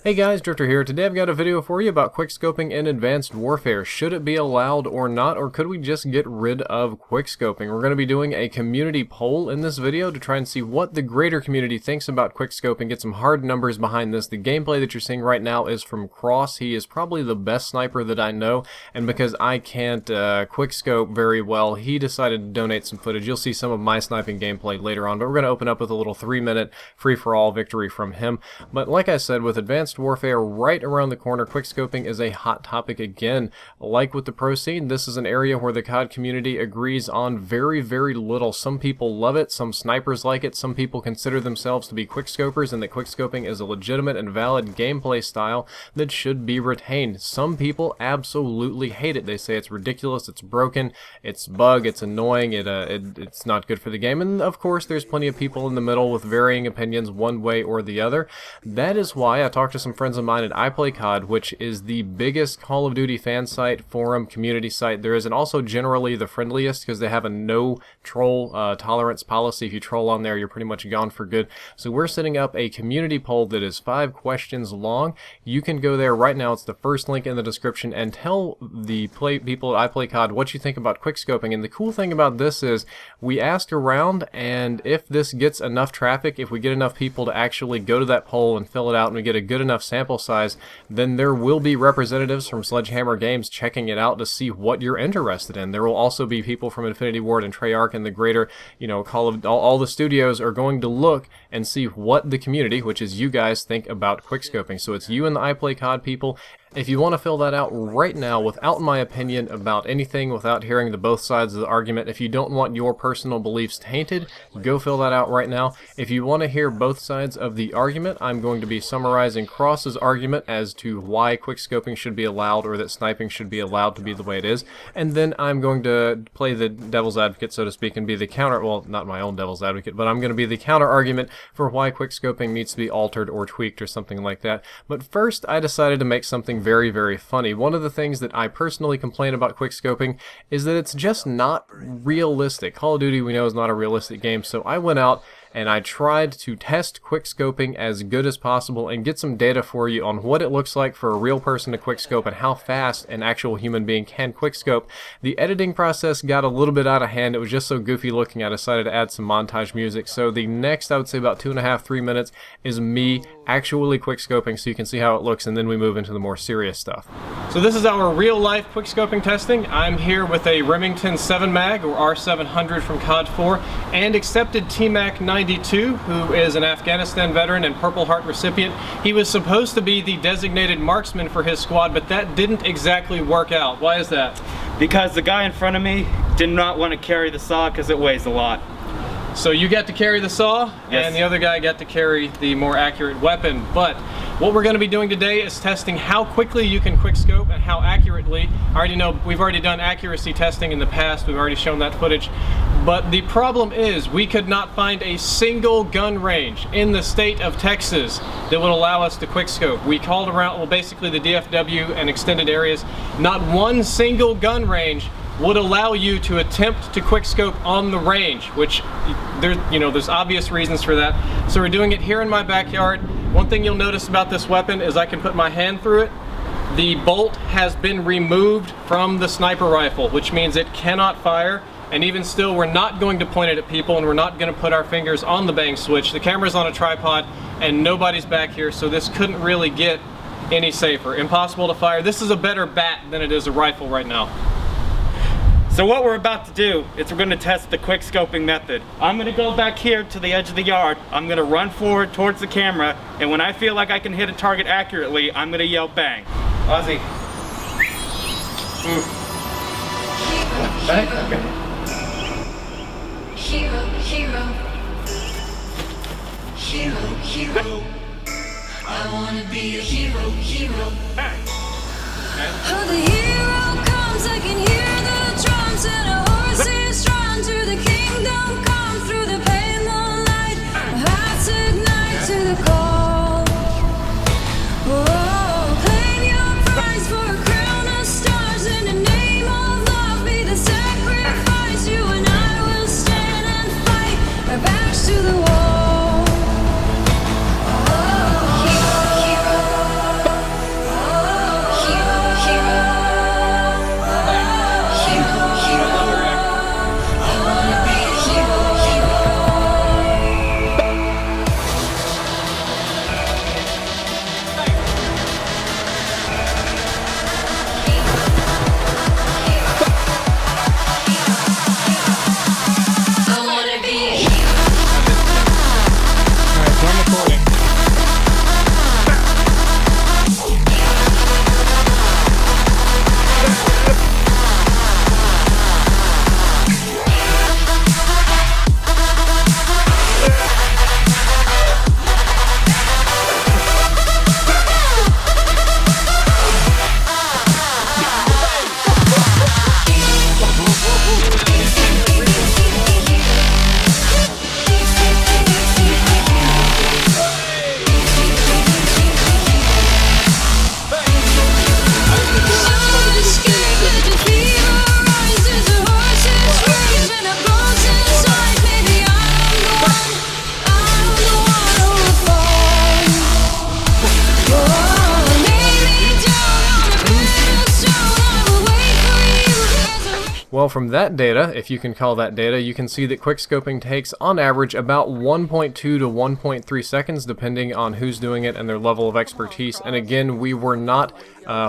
Hey guys, Drifter here. Today I've got a video for you about quickscoping in Advanced Warfare. Should it be allowed or not, or could we just get rid of quickscoping? We're going to be doing a community poll in this video to try and see what the greater community thinks about quickscoping, get some hard numbers behind this. The gameplay that you're seeing right now is from Cross. He is probably the best sniper that I know, and because I can't quickscope very well, he decided to donate some footage. You'll see some of my sniping gameplay later on, but we're going to open up with a little 3-minute free-for-all victory from him. But like I said, with Advanced Warfare right around the corner, quickscoping is a hot topic again. Like with the pro scene, this is an area where the COD community agrees on very, very little. Some people love it, some snipers like it, some people consider themselves to be quickscopers and that quickscoping is a legitimate and valid gameplay style that should be retained. Some people absolutely hate it. They say it's ridiculous, it's broken, it's bug, it's annoying, it's not good for the game. And of course, there's plenty of people in the middle with varying opinions one way or the other. That is why I talked to some friends of mine at iPlayCOD, which is the biggest Call of Duty fan site, forum, community site there is, and also generally the friendliest because they have a no troll tolerance policy. If you troll on there, you're pretty much gone for good. So we're setting up a community poll that is 5 questions long. You can go there right now. It's the first link in the description, and tell the people at iPlayCOD what you think about quickscoping. And the cool thing about this is we asked around, and if this gets enough traffic, if we get enough people to actually go to that poll and fill it out and we get a good enough sample size, then there will be representatives from Sledgehammer Games checking it out to see what you're interested in. There will also be people from Infinity Ward and Treyarch and the greater, Call of all the studios are going to look and see what the community, which is you guys, think about quickscoping. So it's you and the iPlayCOD people. If you want to fill that out right now without my opinion about anything, without hearing the both sides of the argument, if you don't want your personal beliefs tainted, go fill that out right now. If you want to hear both sides of the argument, I'm going to be summarizing Cross's argument as to why quickscoping should be allowed, or that sniping should be allowed to be the way it is, and then I'm going to play the devil's advocate, so to speak, and be the counter, well, not my own devil's advocate, but I'm going to be the counter argument for why quickscoping needs to be altered or tweaked or something like that. But first, I decided to make something very, very funny. One of the things that I personally complain about quickscoping is that it's just not realistic. Call of Duty, we know, is not a realistic game, so I went out and I tried to test quickscoping as good as possible and get some data for you on what it looks like for a real person to quickscope and how fast an actual human being can quickscope. The editing process got a little bit out of hand. It was just so goofy looking, I decided to add some montage music. So the next, I would say about 2.5–3 minutes, is me actually quickscoping so you can see how it looks, and then we move into the more serious stuff. So this is our real life quickscoping testing. I'm here with a Remington 7 mag, or R700 from COD 4, and accepted TMAC 92, who is an Afghanistan veteran and Purple Heart recipient. He was supposed to be the designated marksman for his squad, but that didn't exactly work out. Why is that? Because the guy in front of me did not want to carry the saw because it weighs a lot. So you got to carry the saw, yes, and the other guy got to carry the more accurate weapon. But what we're going to be doing today is testing how quickly you can quickscope and how accurately. I already know we've already done accuracy testing in the past. We've already shown that footage. But the problem is we could not find a single gun range in the state of Texas that would allow us to quickscope. We called around, well, basically the DFW and extended areas. Not one single gun range would allow you to attempt to quickscope on the range, which there's obvious reasons for that. So we're doing it here in my backyard. One thing you'll notice about this weapon is I can put my hand through it. The bolt has been removed from the sniper rifle, which means it cannot fire. And even still, we're not going to point it at people, and we're not going to put our fingers on the bang switch. The camera's on a tripod and nobody's back here, so this couldn't really get any safer. Impossible to fire. This is a better bat than it is a rifle right now. So what we're about to do is we're going to test the quickscoping method. I'm going to go back here to the edge of the yard. I'm going to run forward towards the camera, and when I feel like I can hit a target accurately, I'm going to yell bang. Ozzy. Hero, hero, hero, hero. I wanna be a hero, hero. Oh, the hero comes, I can hear the drums, and a horse is drawn to the kingdom come through the pale moonlight. Hearts ignite to the call. Oh, claim your prize for a crown of stars, in the name of love be the sacrifice. You and I will stand and fight, our backs to the wall. Oh, hero, hero. Well, from that data, if you can call that data, you can see that quickscoping takes, on average, about 1.2 to 1.3 seconds, depending on who's doing it and their level of expertise. And again, we were not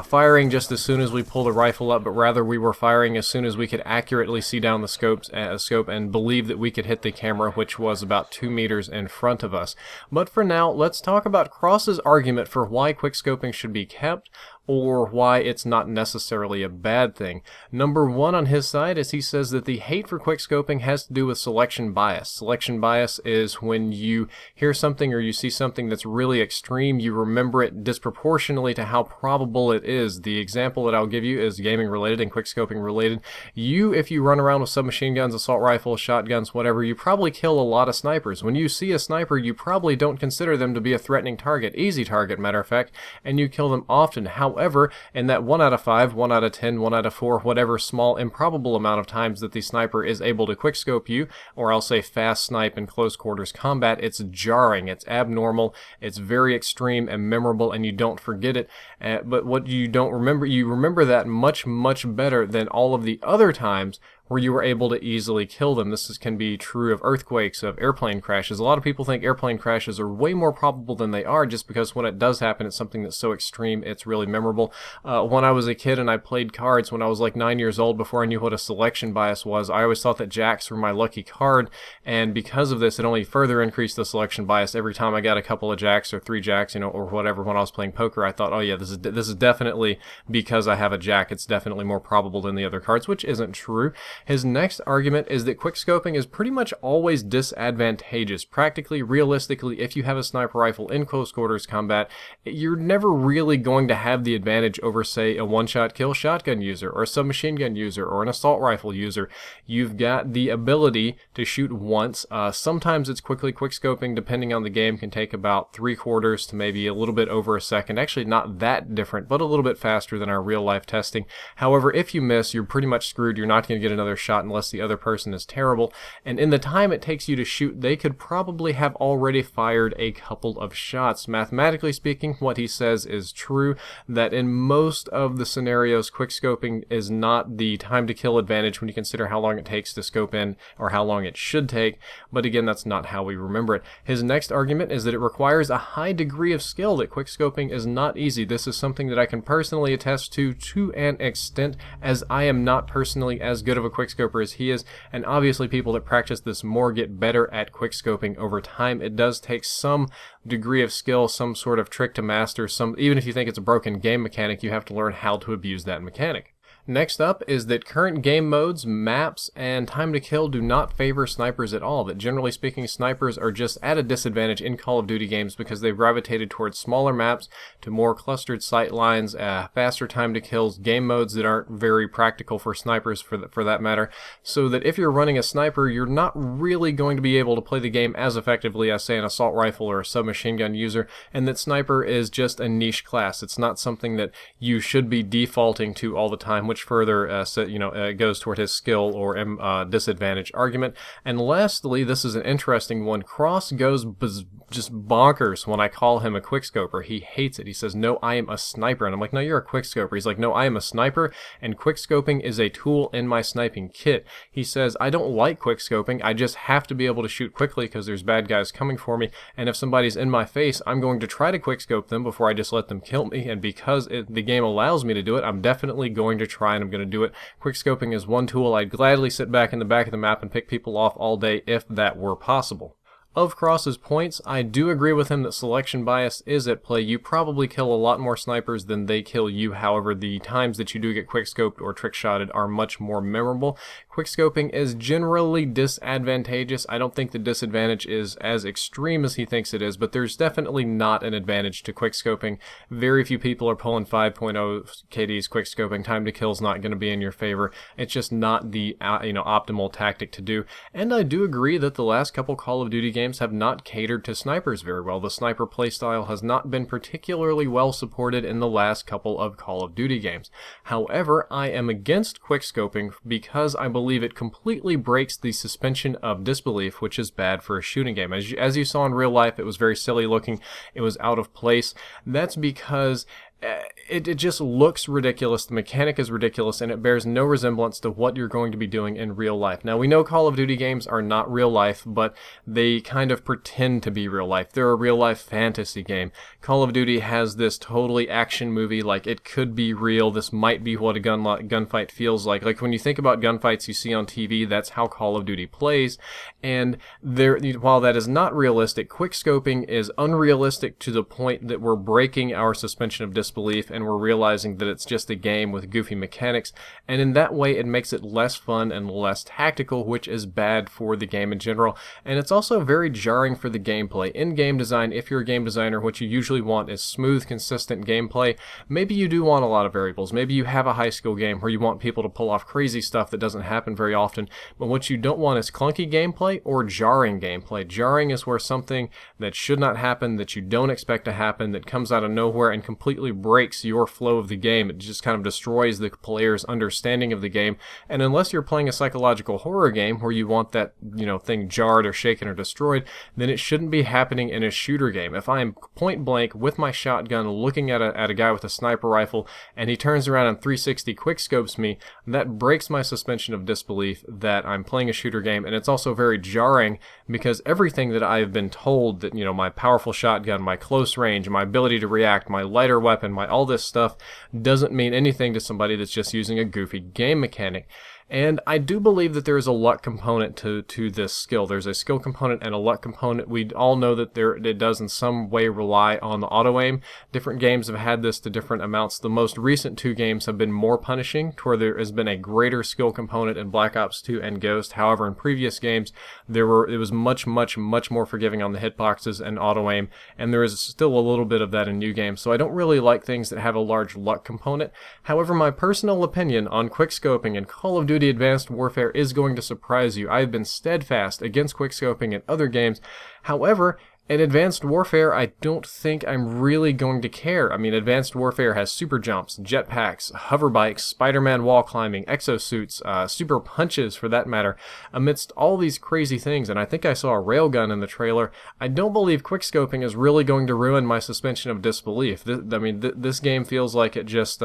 firing just as soon as we pulled the rifle up, but rather we were firing as soon as we could accurately see down the scope and believe that we could hit the camera, which was about 2 meters in front of us. But for now, let's talk about Cross's argument for why quickscoping should be kept, or why it's not necessarily a bad thing. Number one on his side is he says that the hate for quickscoping has to do with selection bias. Selection bias is when you hear something or you see something that's really extreme, you remember it disproportionately to how probable it is. The example that I'll give you is gaming related and quickscoping related. If you run around with submachine guns, assault rifles, shotguns, whatever, you probably kill a lot of snipers. When you see a sniper, you probably don't consider them to be a threatening target, easy target, matter of fact, and you kill them often. However, in that 1 out of 5, 1 out of 10, 1 out of 4, whatever small improbable amount of times that the sniper is able to quickscope you, or I'll say fast snipe in close quarters combat, it's jarring, it's abnormal, it's very extreme and memorable, and you don't forget it. But what you don't remember, you remember that much, much better than all of the other times where you were able to easily kill them. This can be true of earthquakes, of airplane crashes. A lot of people think airplane crashes are way more probable than they are, just because when it does happen, it's something that's so extreme, it's really memorable. When I was a kid and I played cards when I was like 9 years old, before I knew what a selection bias was, I always thought that jacks were my lucky card, and because of this, it only further increased the selection bias. Every time I got a couple of jacks or 3 jacks, or whatever, when I was playing poker, I thought, oh yeah, this is definitely because I have a jack. It's definitely more probable than the other cards, which isn't true. His next argument is that quickscoping is pretty much always disadvantageous. Practically, realistically, if you have a sniper rifle in close quarters combat, you're never really going to have the advantage over, say, a one-shot kill shotgun user, or a submachine gun user, or an assault rifle user. You've got the ability to shoot once. Sometimes it's quickscoping, depending on the game, can take about 3/4 to maybe a little bit over a second. Actually, not that different, but a little bit faster than our real-life testing. However, if you miss, you're pretty much screwed. You're not going to get another shot unless the other person is terrible. And in the time it takes you to shoot, they could probably have already fired a couple of shots. Mathematically speaking, what he says is true, that in most of the scenarios, quickscoping is not the time to kill advantage when you consider how long it takes to scope in, or how long it should take. But again, that's not how we remember it. His next argument is that it requires a high degree of skill, that quickscoping is not easy. This is something that I can personally attest to an extent, as I am not personally as good of a quickscoper as he is, and obviously people that practice this more get better at quickscoping over time. It does take some degree of skill, some sort of trick to master. Even if you think it's a broken game mechanic, you have to learn how to abuse that mechanic. Next up is that current game modes, maps, and time to kill do not favor snipers at all. That generally speaking, snipers are just at a disadvantage in Call of Duty games because they've gravitated towards smaller maps, to more clustered sight lines, faster time to kills, game modes that aren't very practical for snipers for that matter. So that if you're running a sniper, you're not really going to be able to play the game as effectively as, say, an assault rifle or a submachine gun user, and that sniper is just a niche class. It's not something that you should be defaulting to all the time, which further goes toward his skill or disadvantage argument. And lastly, this is an interesting one. Cross goes just bonkers when I call him a quickscoper. He hates it. He says, no, I am a sniper. And I'm like, no, you're a quickscoper. He's like, no, I am a sniper, and quickscoping is a tool in my sniping kit. He says, I don't like quickscoping. I just have to be able to shoot quickly because there's bad guys coming for me, and if somebody's in my face, I'm going to try to quickscope them before I just let them kill me, and because the game allows me to do it, I'm definitely going to try, and I'm going to do it. Quickscoping is one tool I'd gladly sit back in the back of the map and pick people off all day if that were possible. Of Cross's points, I do agree with him that selection bias is at play. You probably kill a lot more snipers than they kill you. However, the times that you do get quickscoped or trick-shotted are much more memorable. Quickscoping is generally disadvantageous. I don't think the disadvantage is as extreme as he thinks it is, but there's definitely not an advantage to quickscoping. Very few people are pulling 5.0 KDs quickscoping. Time to kill is not going to be in your favor. It's just not the optimal tactic to do. And I do agree that the last couple Call of Duty games have not catered to snipers very well. The sniper playstyle has not been particularly well supported in the last couple of Call of Duty games. However, I am against quickscoping because I believe it completely breaks the suspension of disbelief, which is bad for a shooting game. As you saw in real life, it was very silly looking. It was out of place. That's because it just looks ridiculous. The mechanic is ridiculous, and it bears no resemblance to what you're going to be doing in real life. Now, we know Call of Duty games are not real life, but they kind of pretend to be real life. They're a real life fantasy game. Call of Duty has this totally action movie, like it could be real. This might be what a gunfight feels like. Like when you think about gunfights you see on TV, that's how Call of Duty plays. And while that is not realistic, quickscoping is unrealistic to the point that we're breaking our suspension of disbelief and we're realizing that it's just a game with goofy mechanics, and in that way it makes it less fun and less tactical, which is bad for the game in general. And it's also very jarring for the gameplay. In game design, if you're a game designer, what you usually want is smooth, consistent gameplay. Maybe you do want a lot of variables. Maybe you have a high skill game where you want people to pull off crazy stuff that doesn't happen very often, but what you don't want is clunky gameplay or jarring gameplay. Jarring is where something that should not happen, that you don't expect to happen, that comes out of nowhere and completely breaks your flow of the game. It just kind of destroys the player's understanding of the game. And unless you're playing a psychological horror game where you want that, thing jarred or shaken or destroyed, then it shouldn't be happening in a shooter game. If I'm point blank with my shotgun looking at a guy with a sniper rifle and he turns around and 360 quickscopes me, that breaks my suspension of disbelief that I'm playing a shooter game. And it's also very jarring because everything that I've been told that, my powerful shotgun, my close range, my ability to react, my lighter weapon, my all this stuff doesn't mean anything to somebody that's just using a goofy game mechanic. And I do believe that there is a luck component to this skill. There's a skill component and a luck component. We all know that it does in some way rely on the auto-aim. Different games have had this to different amounts. The most recent two games have been more punishing, to where there has been a greater skill component in Black Ops 2 and Ghost. However, in previous games, it was much more forgiving on the hitboxes and auto-aim, and there is still a little bit of that in new games. So I don't really like things that have a large luck component. However, my personal opinion on quickscoping and Call of Duty Advanced Warfare is going to surprise you. I have been steadfast against quickscoping in other games. However, in Advanced Warfare, I don't think I'm really going to care. I mean, Advanced Warfare has super jumps, jetpacks, hover bikes, Spider-Man wall climbing, exosuits, super punches for that matter, amidst all these crazy things. And I think I saw a railgun in the trailer. I don't believe quickscoping is really going to ruin my suspension of disbelief. This game feels like it just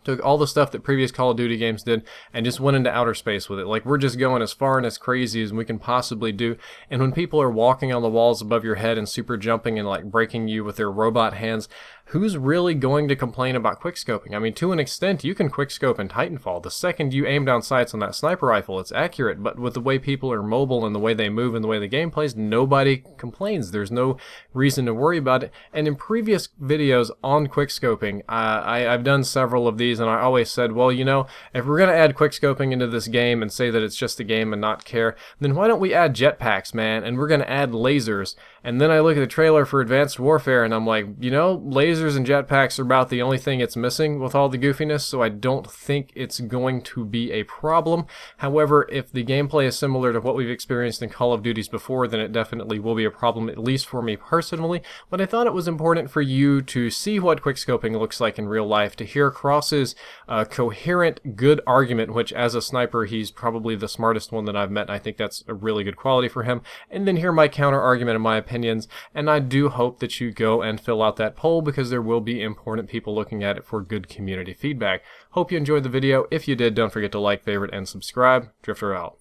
took all the stuff that previous Call of Duty games did and just went into outer space with it. Like, we're just going as far and as crazy as we can possibly do. And when people are walking on the walls above your head and super jumping and like breaking you with their robot hands, who's really going to complain about quickscoping? I mean, to an extent, you can quickscope in Titanfall. The second you aim down sights on that sniper rifle, it's accurate. But with the way people are mobile and the way they move and the way the game plays, nobody complains. There's no reason to worry about it. And in previous videos on quickscoping, I've done several of these, and I always said, well, if we're going to add quickscoping into this game and say that it's just a game and not care, then why don't we add jetpacks, man? And we're going to add lasers. And then I look at the trailer for Advanced Warfare and I'm like, lasers and jetpacks are about the only thing it's missing with all the goofiness, so I don't think it's going to be a problem. However, if the gameplay is similar to what we've experienced in Call of Duties before, then it definitely will be a problem, at least for me personally. But I thought it was important for you to see what quickscoping looks like in real life, to hear Cross's coherent, good argument, which as a sniper, he's probably the smartest one that I've met, and I think that's a really good quality for him, and then hear my counter argument and my opinions. And I do hope that you go and fill out that poll, because there will be important people looking at it for good community feedback. Hope you enjoyed the video. If you did, don't forget to like, favorite, and subscribe. Drifter out.